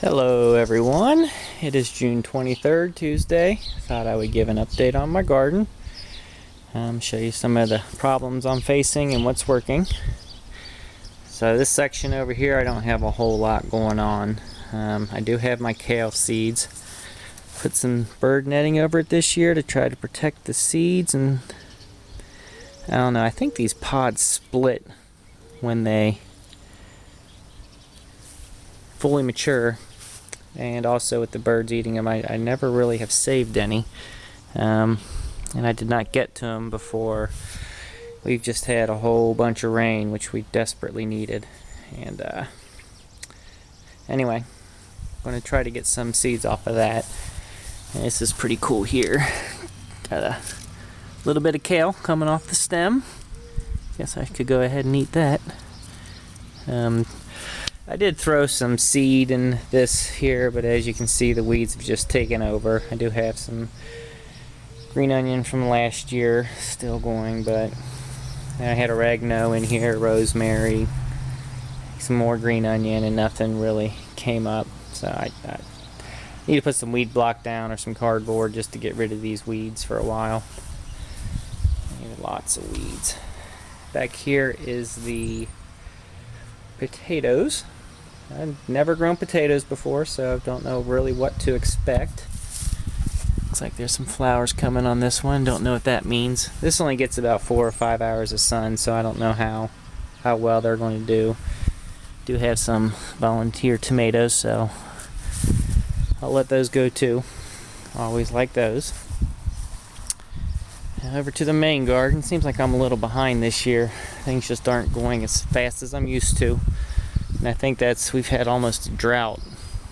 Hello everyone, it is June 23rd, Tuesday. Thought I would give an update on my garden. Show you some of the problems I'm facing and what's working. So this section over here I don't have a whole lot going on. I do have my kale seeds. Put some bird netting over it this year to try to protect the seeds, and I don't know, I think these pods split when they fully mature. And also with the birds eating them, I never really have saved any, and I did not get to them before we've just had a whole bunch of rain, which we desperately needed. And anyway, I'm going to try to get some seeds off of that. And this is pretty cool here. Got a little bit of kale coming off the stem. Guess I could go ahead and eat that. I did throw some seed in this here, but as you can see, the weeds have just taken over. I do have some green onion from last year still going, but I had oregano in here, rosemary, some more green onion, and nothing really came up. So I need to put some weed block down or some cardboard just to get rid of these weeds for a while. I need lots of weeds. Back here is the potatoes. I've never grown potatoes before, so I don't know really what to expect. Looks like there's some flowers coming on this one. Don't know what that means. This only gets about 4 or 5 hours of sun, so I don't know how well they're going to do. Do have some volunteer tomatoes, so I'll let those go too. Always like those. And over to the main garden. Seems like I'm a little behind this year. Things just aren't going as fast as I'm used to. And I think we've had almost a drought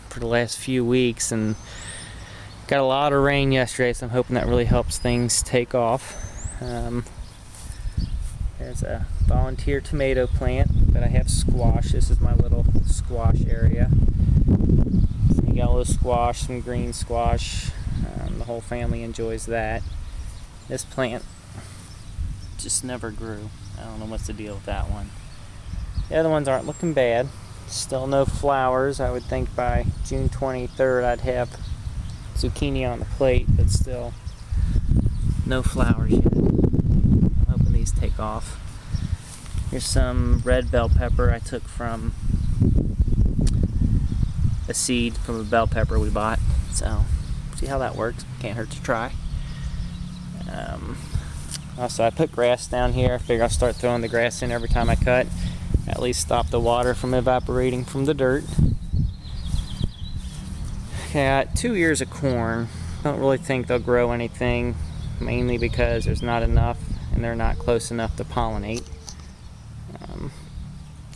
for the last few weeks, and got a lot of rain yesterday, so I'm hoping that really helps things take off. There's a volunteer tomato plant, but I have squash. This is my little squash area. Some yellow squash, some green squash. The whole family enjoys that. This plant just never grew. I don't know what's the deal with that one. The other ones aren't looking bad. Still no flowers. I would think by June 23rd I'd have zucchini on the plate, but still no flowers yet. I'm hoping these take off. Here's some red bell pepper I took from a seed from a bell pepper we bought. So, see how that works. Can't hurt to try. Also, I put grass down here. I figure I'll start throwing the grass in every time I cut. At least stop the water from evaporating from the dirt. Got 2 ears of corn. Don't really think they'll grow anything, mainly because there's not enough and they're not close enough to pollinate.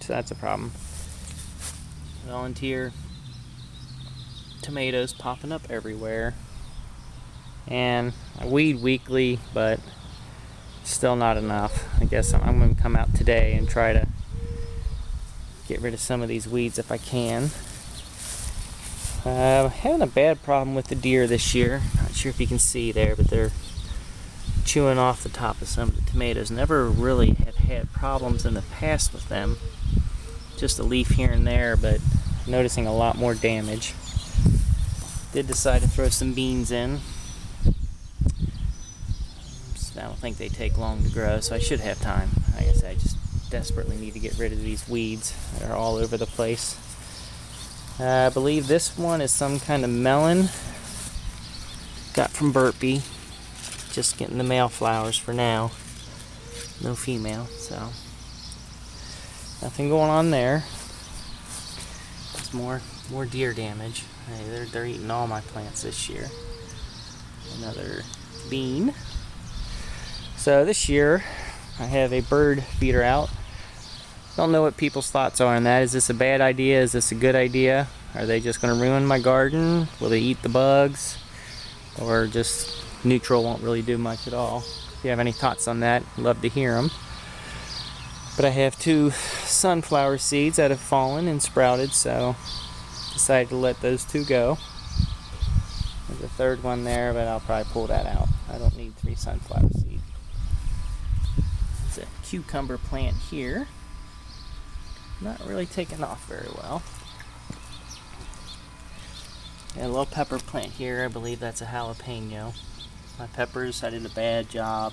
So that's a problem. Volunteer tomatoes popping up everywhere. And I weed weekly, but still not enough. I guess I'm going to come out today and try to get rid of some of these weeds if I can. Having a bad problem with the deer this year. Not sure if you can see there, but they're chewing off the top of some of the tomatoes. Never really have had problems in the past with them. Just a leaf here and there, but noticing a lot more damage. Did decide to throw some beans in. I don't think they take long to grow, so I should have time. Like I said, I just desperately need to get rid of these weeds. They're all over the place. I believe this one is some kind of melon. Got from Burpee. Just getting the male flowers for now. No female, so nothing going on there. There's more deer damage. Hey, they're eating all my plants this year. Another bean. So this year I have a bird feeder out. Don't know what people's thoughts are on that. Is this a bad idea? Is this a good idea? Are they just going to ruin my garden? Will they eat the bugs? Or just neutral, won't really do much at all? If you have any thoughts on that, I'd love to hear them. But I have 2 sunflower seeds that have fallen and sprouted, so decided to let those 2 go. There's a 3rd one there, but I'll probably pull that out. I don't need 3 sunflower seeds. There's a cucumber plant here. Not really taking off very well. Got a little pepper plant here. I believe that's a jalapeno. My peppers, I did a bad job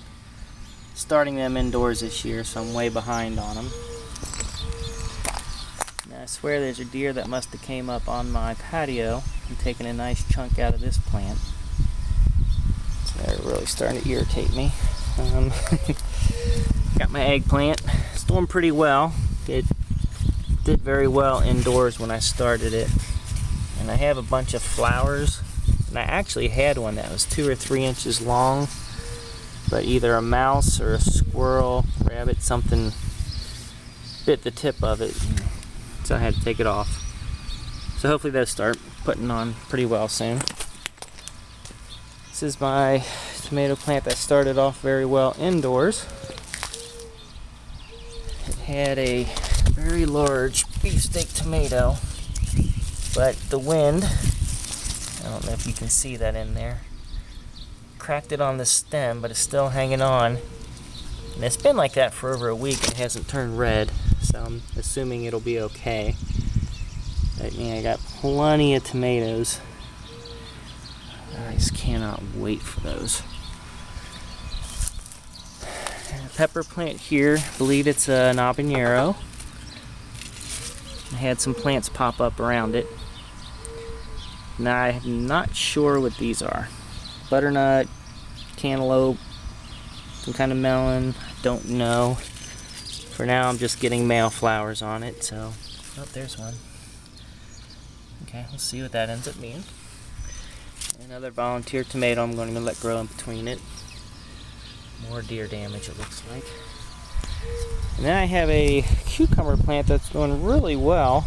starting them indoors this year, so I'm way behind on them. Now, I swear there's a deer that must have came up on my patio and taken a nice chunk out of this plant. So they're really starting to irritate me. Got my eggplant. It's doing pretty well. It did very well indoors when I started it. And I have a bunch of flowers. And I actually had one that was 2 or 3 inches long. But either a mouse or a squirrel, rabbit, something bit the tip of it. So I had to take it off. So hopefully they'll start putting on pretty well soon. This is my tomato plant that started off very well indoors. It had a very large beefsteak tomato, but the wind, I don't know if you can see that in there, cracked it on the stem, but it's still hanging on. And it's been like that for over a week. It hasn't turned red, so I'm assuming it'll be okay. But yeah, I got plenty of tomatoes. I just cannot wait for those. And a pepper plant here, I believe it's an habanero. I had some plants pop up around it. Now I'm not sure what these are. Butternut, cantaloupe, some kind of melon, I don't know. For now I'm just getting male flowers on it, so, oh, there's one. Okay, we'll see what that ends up being. Another volunteer tomato I'm going to let grow in between it. More deer damage, it looks like. And then I have a cucumber plant that's doing really well.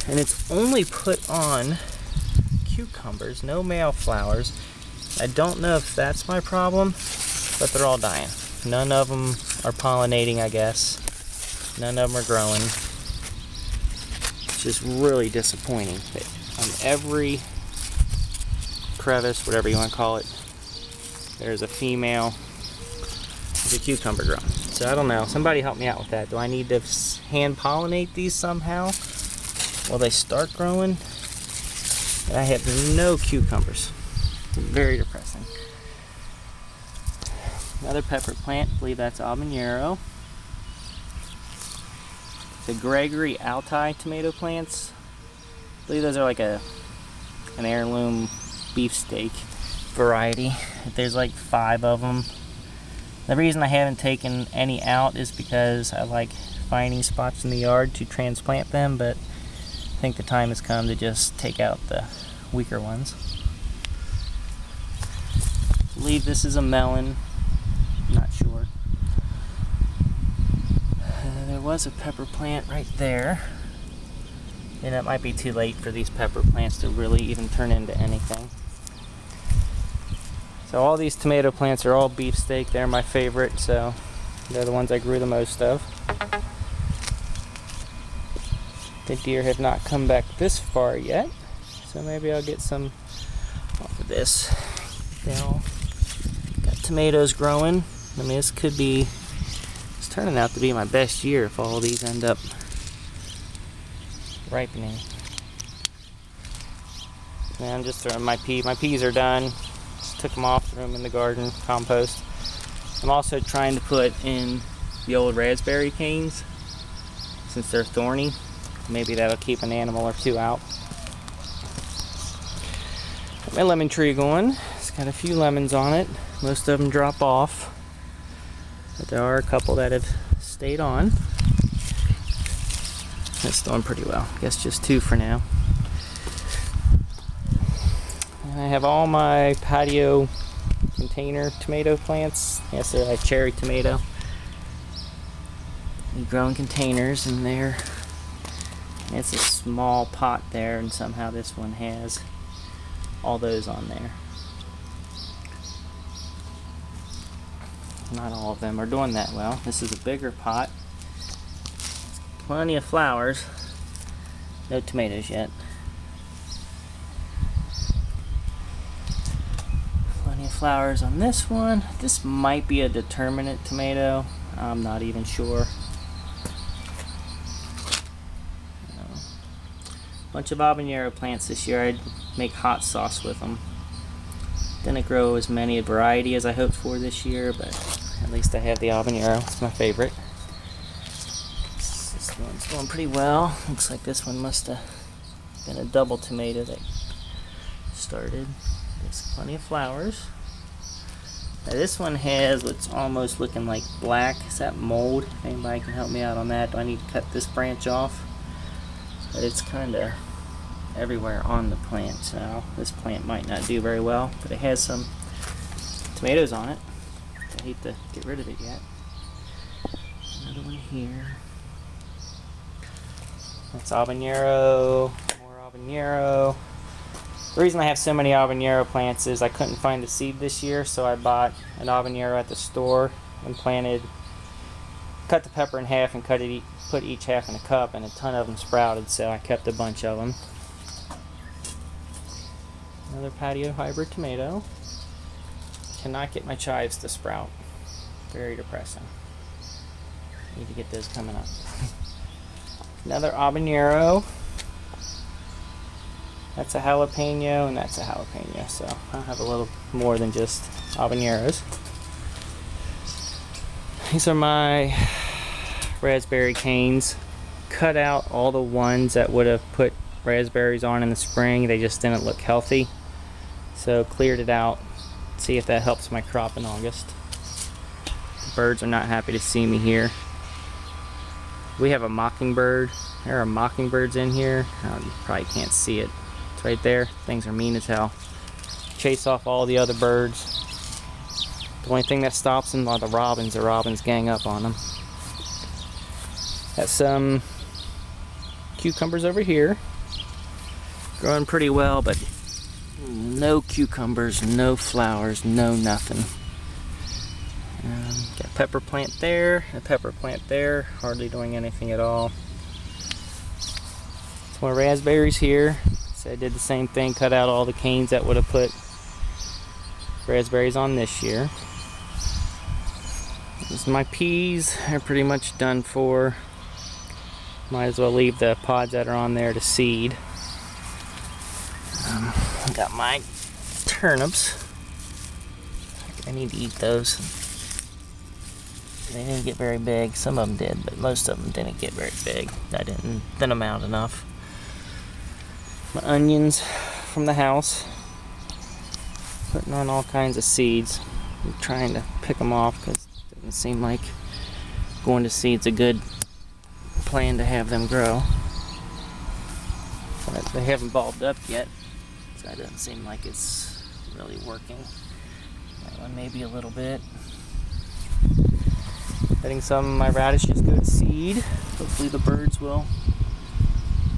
And it's only put on cucumbers, no male flowers. I don't know if that's my problem, but they're all dying. None of them are pollinating, I guess. None of them are growing. It's just really disappointing. But on every crevice, whatever you want to call it, there's a female with a cucumber growing. So I don't know. Somebody help me out with that. Do I need to hand pollinate these somehow? Will they start growing? And I have no cucumbers. Very depressing. Another pepper plant. I believe that's habanero. The Gregory Altai tomato plants. I believe those are like an heirloom beefsteak variety. There's like 5 of them. The reason I haven't taken any out is because I like finding spots in the yard to transplant them, but I think the time has come to just take out the weaker ones. I believe this is a melon. I'm not sure. There was a pepper plant right there. And it might be too late for these pepper plants to really even turn into anything. So all these tomato plants are all beefsteak. They're my favorite, so they're the ones I grew the most of. The deer have not come back this far yet, so maybe I'll get some off of this. Now, got tomatoes growing. I mean, this could be, it's turning out to be my best year if all these end up ripening. And I'm just throwing my peas. My peas are done. Just took them off, threw them in the garden, compost. I'm also trying to put in the old raspberry canes since they're thorny. Maybe that'll keep an animal or 2 out. Got my lemon tree going. It's got a few lemons on it. Most of them drop off, but there are a couple that have stayed on. It's doing pretty well. I guess just 2 for now. And I have all my patio container tomato plants. Yes, they're like cherry tomato. They grow in containers, and they're, it's a small pot there, and somehow this one has all those on there. Not all of them are doing that well. This is a bigger pot. Plenty of flowers. No tomatoes yet. Plenty of flowers on this one. This might be a determinate tomato. I'm not even sure. Bunch of habanero plants this year. I make hot sauce with them. Didn't grow as many variety as I hoped for this year, but at least I have the habanero. It's my favorite. This one's going pretty well. Looks like this one must have been a double tomato that started. There's plenty of flowers. Now this one has what's almost looking like black. Is that mold? If anybody can help me out on that. Do I need to cut this branch off? But it's kind of everywhere on the plant. So this plant might not do very well, but it has some tomatoes on it. I hate to get rid of it yet. Another one here. That's habanero, more habanero. The reason I have so many habanero plants is I couldn't find the seed this year, so I bought an habanero at the store and cut the pepper in half and put each half in a cup, and a ton of them sprouted, so I kept a bunch of them. Another patio hybrid tomato. Cannot get my chives to sprout. Very depressing. Need to get those coming up. Another habanero. That's a jalapeno and that's a jalapeno, so I'll have a little more than just habaneros. These are my raspberry canes. Cut out all the ones that would have put raspberries on in the spring. They just didn't look healthy, so cleared it out. See if that helps my crop in August. The birds are not happy to see me here. We have a mockingbird. There are mockingbirds in here. You probably can't see it. It's right there. Things are mean as hell. Chase off all the other birds. The only thing that stops them are the robins. The robins gang up on them. Got some cucumbers over here. Growing pretty well, but no cucumbers, no flowers, no nothing. Got a pepper plant there, a pepper plant there, hardly doing anything at all. Some more raspberries here. So I did the same thing, cut out all the canes that would have put raspberries on this year. This is my peas. They're pretty much done for. Might as well leave the pods that are on there to seed. Got my turnips. I need to eat those. They didn't get very big. Some of them did, but most of them didn't get very big. I didn't thin them out enough. My onions from the house. Putting on all kinds of seeds. I'm trying to pick them off because it doesn't seem like going to seed's a good plan to have them grow. But they haven't bulbed up yet, so it doesn't seem like it's really working. That one maybe a little bit. Letting some of my radishes go to seed. Hopefully the birds will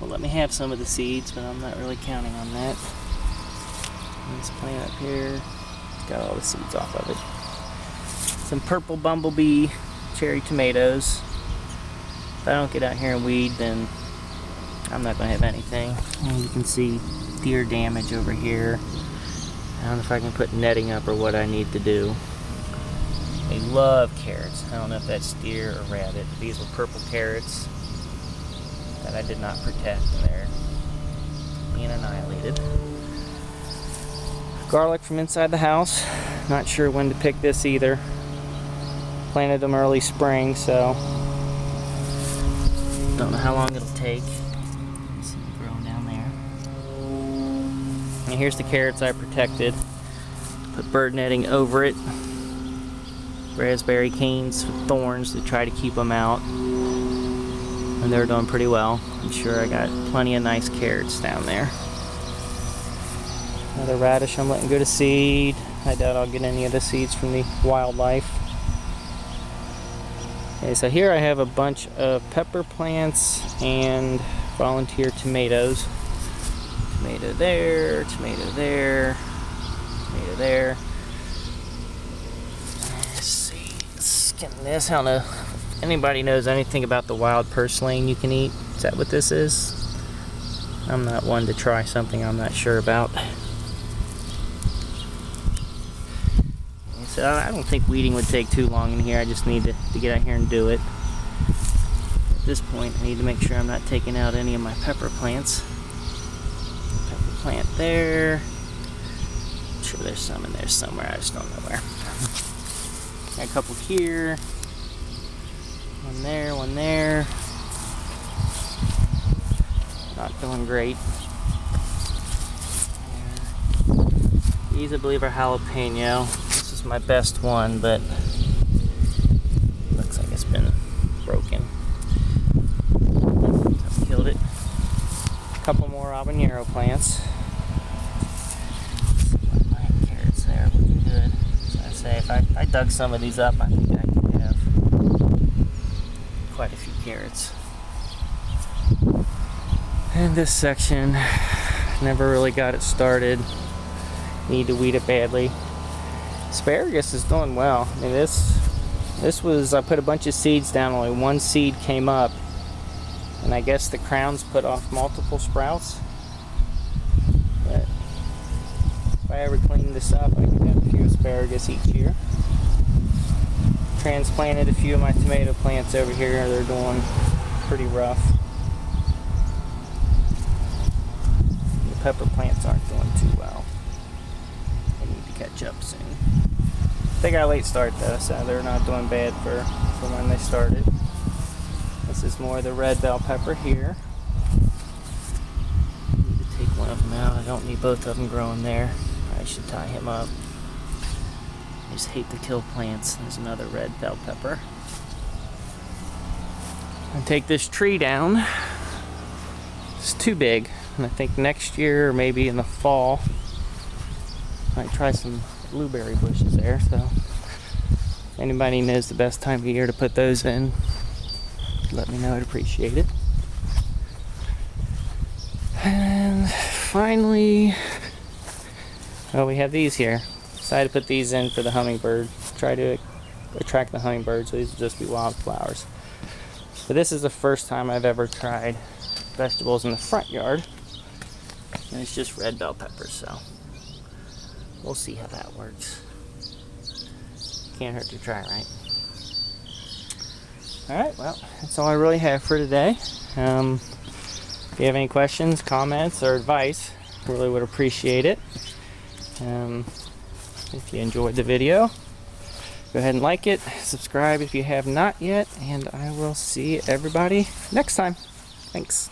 let me have some of the seeds, but I'm not really counting on that. And this plant up here, got all the seeds off of it. Some purple bumblebee cherry tomatoes. If I don't get out here and weed, then I'm not going to have anything. And you can see deer damage over here. I don't know if I can put netting up or what I need to do. They love carrots. I don't know if that's deer or rabbit. These were purple carrots that I did not protect, and they're being annihilated. Garlic from inside the house. Not sure when to pick this either. Planted them early spring, so don't know how long it'll take. See them growing down there. And here's the carrots I protected. Put bird netting over it. Raspberry canes with thorns to try to keep them out, and they're doing pretty well. I'm sure I got plenty of nice carrots down there. Another radish I'm letting go to seed. I doubt I'll get any of the seeds from the wildlife. Okay, so here I have a bunch of pepper plants and volunteer tomatoes. Tomato there, tomato there, tomato there. Getting this. I don't know if anybody knows anything about the wild purslane you can eat. Is that what this is? I'm not one to try something I'm not sure about. So I don't think weeding would take too long in here. I just need to get out here and do it. At this point, I need to make sure I'm not taking out any of my pepper plants. Pepper eggplant there. I'm sure there's some in there somewhere, I just don't know where. Got a couple here. One there, one there. Not doing great. These, I believe, are jalapeno. This is my best one, but looks like it's been broken. I've killed it. A couple more habanero plants. My carrots there are looking good. So I say, if I dug some of these up, I think I could have quite a few carrots. And this section, never really got it started. Need to weed it badly. Asparagus is doing well. I mean, this was, I put a bunch of seeds down, only one seed came up, and I guess the crowns put off multiple sprouts. But if I ever clean this up, I could have a few asparagus each year. Transplanted a few of my tomato plants over here. They're doing pretty rough. The pepper plants aren't doing too well. They need to catch up soon. They got a late start though, so they're not doing bad for when they started. This is more of the red bell pepper here. I need to take one of them out. I don't need both of them growing there. I should tie him up. I just hate to kill plants. There's another red bell pepper. I take this tree down. It's too big, and I think next year or maybe in the fall I might try some blueberry bushes there. So if anybody knows the best time of year to put those in, let me know. I'd appreciate it. And finally, oh, we have these here. Decided to put these in for the hummingbird. Try to attract the hummingbirds, so these will just be wildflowers. But this is the first time I've ever tried vegetables in the front yard. And it's just red bell peppers, so we'll see how that works. Can't hurt to try, right? Alright, well, that's all I really have for today. If you have any questions, comments, or advice, really would appreciate it. If you enjoyed the video, go ahead and like it, subscribe if you have not yet, and I will see everybody next time. Thanks.